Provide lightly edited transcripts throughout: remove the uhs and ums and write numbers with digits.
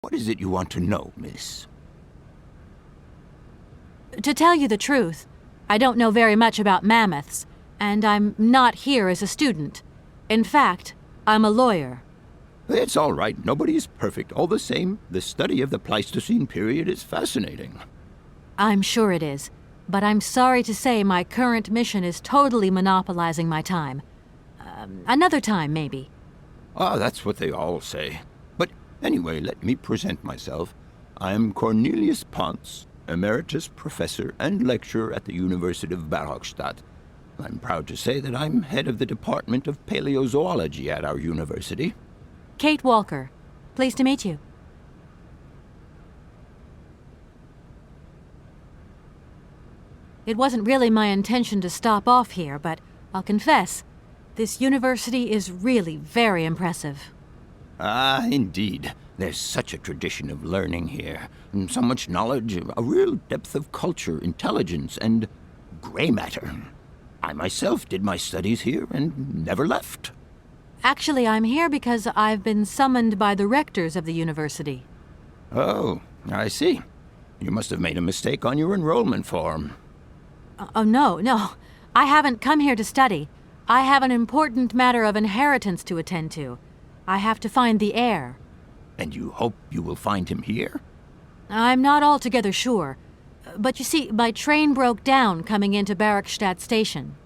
What is it you want to know, miss? To tell you the truth, I don't know very much about mammoths, and I'm not here as a student. In fact, I'm a lawyer. It's all right. Nobody's perfect. All the same, the study of the Pleistocene period is fascinating. I'm sure it is, but I'm sorry to say my current mission is totally monopolizing my time. Another time, maybe. Ah, that's what they all say. But anyway, let me present myself. I'm Cornelius Pons, Emeritus Professor and Lecturer at the University of Brockonairs. I'm proud to say that I'm head of the Department of Paleozoology at our university. Kate Walker. Pleased to meet you. It wasn't really my intention to stop off here, but I'll confess, this university is really very impressive. Ah, indeed. There's such a tradition of learning here. And so much knowledge, a real depth of culture, intelligence, and gray matter. I myself did my studies here and never left. Actually, I'm here because I've been summoned by the rectors of the university. Oh, I see. You must have made a mistake on your enrollment form. Oh, no. I haven't come here to study. I have an important matter of inheritance to attend to. I have to find the heir. And you hope you will find him here? I'm not altogether sure. But you see, my train broke down coming into Barrackstadt station.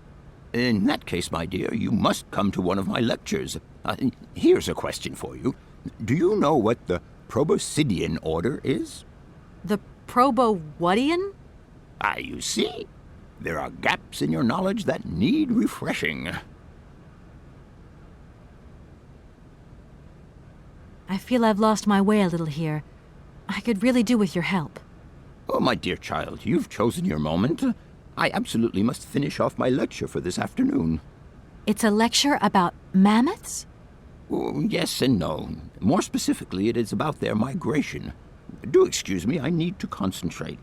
In that case, my dear, you must come to one of my lectures. Here's a question for you. Do you know what the Proboscidean order is? The Probowhatian? Ah, you see? There are gaps in your knowledge that need refreshing. I feel I've lost my way a little here. I could really do with your help. Oh, my dear child, you've chosen your moment. I absolutely must finish off my lecture for this afternoon. It's a lecture about mammoths? Oh, yes and no. More specifically, it is about their migration. Do excuse me, I need to concentrate.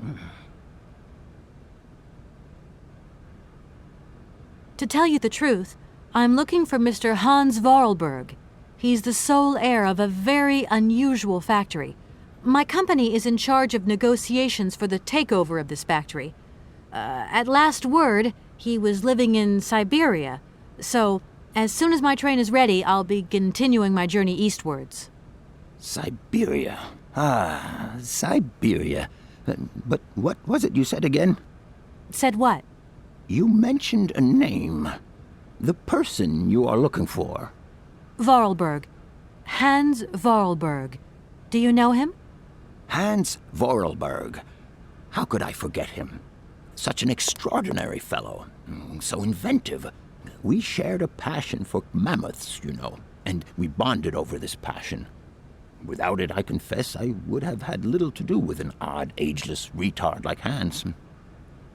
To tell you the truth, I'm looking for Mr. Hans Vorarlberg. He's the sole heir of a very unusual factory. My company is in charge of negotiations for the takeover of this factory. At last word, he was living in Syberia. So, as soon as my train is ready, I'll be continuing my journey eastwards. Syberia. Ah, Syberia. But what was it you said again? Said what? You mentioned a name. The person you are looking for. Vorarlberg. Hans Vorarlberg. Do you know him? Hans Vorarlberg. How could I forget him? Such an extraordinary fellow. So inventive. We shared a passion for mammoths, you know, and we bonded over this passion. Without it, I confess, I would have had little to do with an odd, ageless retard like Hans.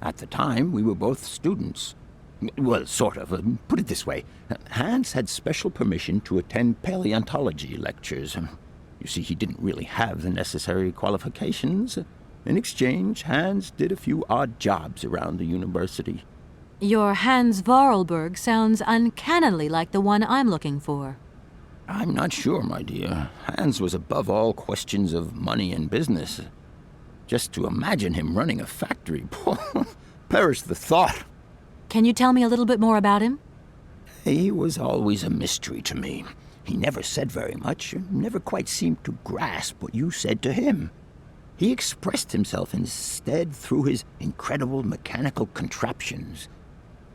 At the time, we were both students. Well, sort of. Put it this way. Hans had special permission to attend paleontology lectures. You see, he didn't really have the necessary qualifications. In exchange, Hans did a few odd jobs around the university. Your Hans Vorarlberg sounds uncannily like the one I'm looking for. I'm not sure, my dear. Hans was above all questions of money and business. Just to imagine him running a factory, perish the thought. Can you tell me a little bit more about him? He was always a mystery to me. He never said very much, never quite seemed to grasp what you said to him. He expressed himself instead through his incredible mechanical contraptions.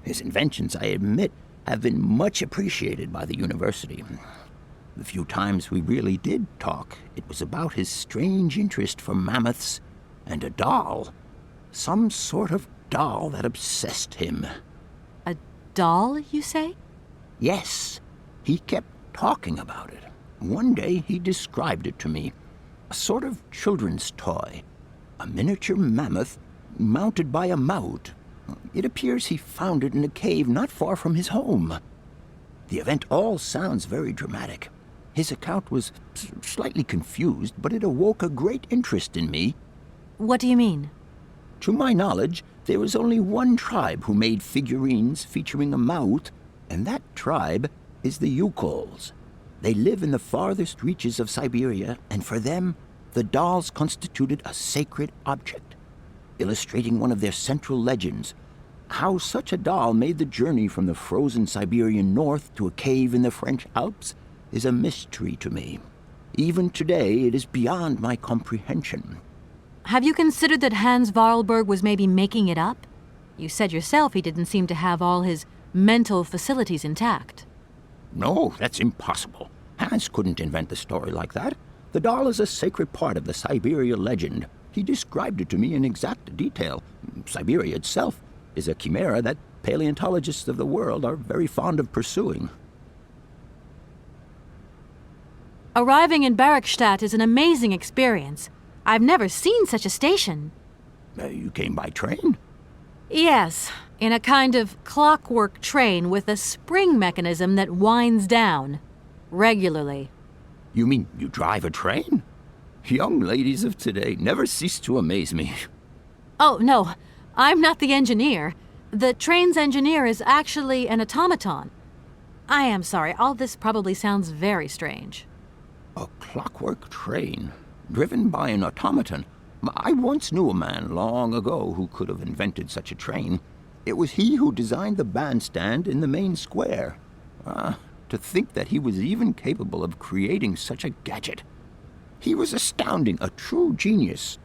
His inventions, I admit, have been much appreciated by the university. The few times we really did talk, it was about his strange interest for mammoths and a doll. Some sort of doll that obsessed him. A doll, you say? Yes. He kept talking about it. One day he described it to me. A sort of children's toy. A miniature mammoth mounted by a maut. It appears he found it in a cave not far from his home. The event all sounds very dramatic. His account was slightly confused, but it awoke a great interest in me. What do you mean? To my knowledge, there is only one tribe who made figurines featuring a maut, and that tribe is the Yukols. They live in the farthest reaches of Syberia, and for them, the dolls constituted a sacred object, illustrating one of their central legends. How such a doll made the journey from the frozen Siberian north to a cave in the French Alps is a mystery to me. Even today, it is beyond my comprehension. Have you considered that Hans Vorarlberg was maybe making it up? You said yourself he didn't seem to have all his mental facilities intact. No, that's impossible. Hans couldn't invent a story like that. The doll is a sacred part of the Syberia legend. He described it to me in exact detail. Syberia itself is a chimera that paleontologists of the world are very fond of pursuing. Arriving in Bergstadt is an amazing experience. I've never seen such a station. You came by train? Yes, in a kind of clockwork train with a spring mechanism that winds down regularly. You mean you drive a train? Young ladies of today never cease to amaze me. Oh, no, I'm not the engineer. The train's engineer is actually an automaton. I am sorry, all this probably sounds very strange. A clockwork train, driven by an automaton. I once knew a man long ago who could have invented such a train. It was he who designed the bandstand in the main square. To think that he was even capable of creating such a gadget. He was astounding, a true genius.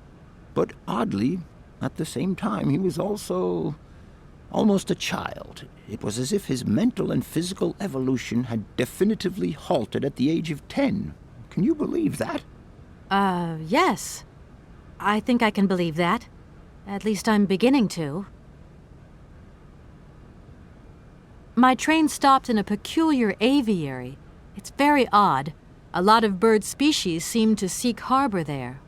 But oddly, at the same time, he was also almost a child. It was as if his mental and physical evolution had definitively halted at the age of 10. Can you believe that? Yes. I think I can believe that. At least I'm beginning to. My train stopped in a peculiar aviary. It's very odd. A lot of bird species seem to seek harbor there.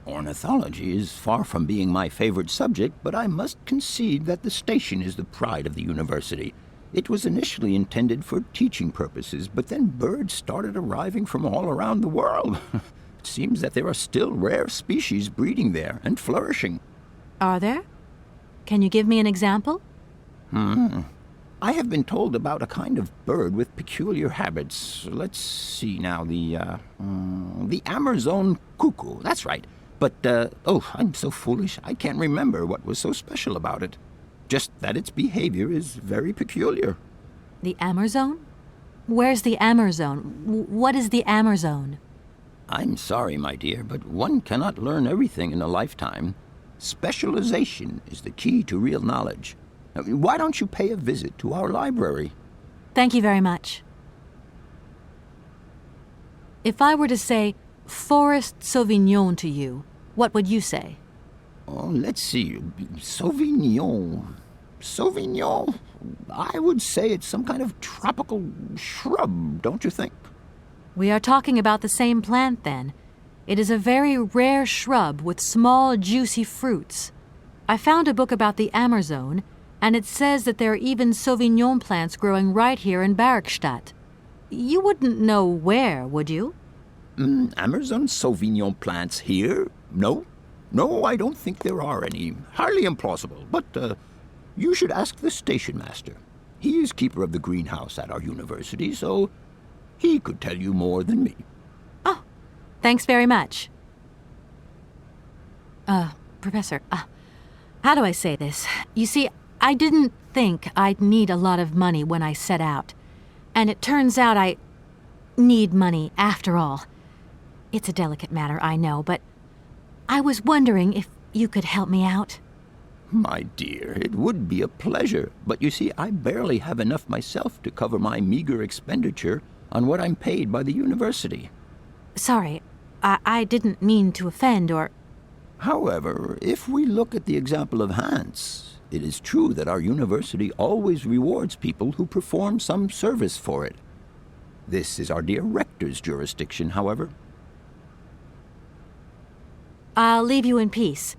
Ornithology is far from being my favorite subject, but I must concede that the station is the pride of the university. It was initially intended for teaching purposes, but then birds started arriving from all around the world. It seems that there are still rare species breeding there and flourishing. Are there? Can you give me an example? I have been told about a kind of bird with peculiar habits. Let's see now, the Amazon cuckoo, that's right. But, I'm so foolish, I can't remember what was so special about it. Just that its behavior is very peculiar. The Amazon? Where's the Amazon? What is the Amazon? I'm sorry, my dear, but one cannot learn everything in a lifetime. Specialization is the key to real knowledge. Why don't you pay a visit to our library? Thank you very much. If I were to say Forest Sauvignon to you, what would you say? Oh, let's see. Sauvignon. Sauvignon? I would say it's some kind of tropical shrub, don't you think? We are talking about the same plant, then. It is a very rare shrub with small, juicy fruits. I found a book about the Amazon, and it says that there are even Sauvignon plants growing right here in Bergstadt. You wouldn't know where, would you? Amazon Sauvignon plants here? No, I don't think there are any. Hardly implausible, but you should ask the station master. He is keeper of the greenhouse at our university, so he could tell you more than me. Oh, thanks very much. Professor, how do I say this? You see, I didn't think I'd need a lot of money when I set out. And it turns out I need money after all. It's a delicate matter, I know, but I was wondering if you could help me out. My dear, it would be a pleasure, but you see, I barely have enough myself to cover my meager expenditure on what I'm paid by the university. Sorry, I didn't mean to offend or... However, if we look at the example of Hans, it is true that our university always rewards people who perform some service for it. This is our dear rector's jurisdiction, however. I'll leave you in peace.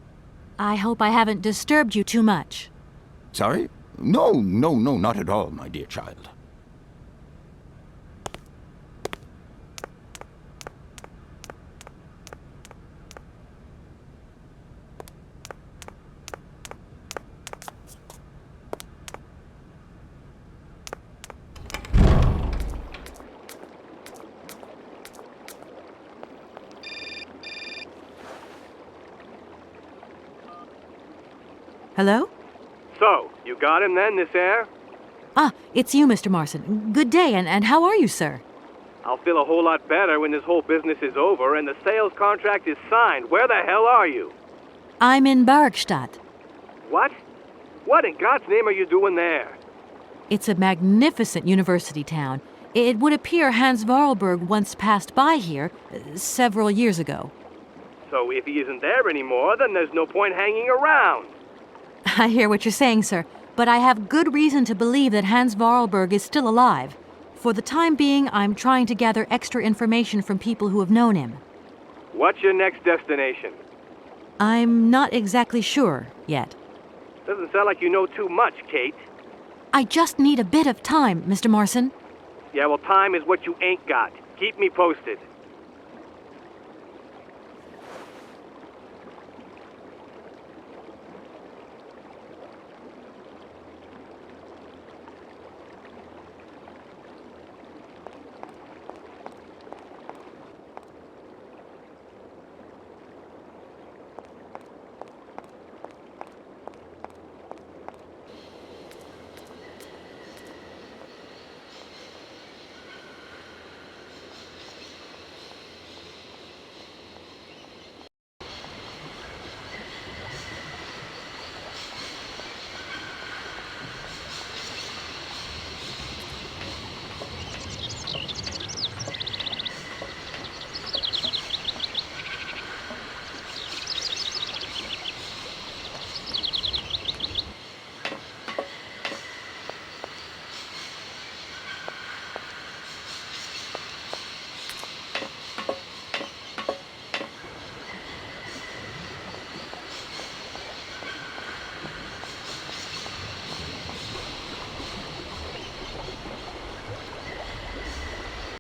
I hope I haven't disturbed you too much. Sorry? No, not at all, my dear child. Hello? So, you got him then, this heir? Ah, it's you, Mr. Marson. Good day, and how are you, sir? I'll feel a whole lot better when this whole business is over and the sales contract is signed. Where the hell are you? I'm in Barkstadt. What? What in God's name are you doing there? It's a magnificent university town. It would appear Hans Vorarlberg once passed by here several years ago. So if he isn't there anymore, then there's no point hanging around. I hear what you're saying, sir, but I have good reason to believe that Hans Vorarlberg is still alive. For the time being, I'm trying to gather extra information from people who have known him. What's your next destination? I'm not exactly sure yet. Doesn't sound like you know too much, Kate. I just need a bit of time, Mr. Marson. Yeah, well, time is what you ain't got. Keep me posted.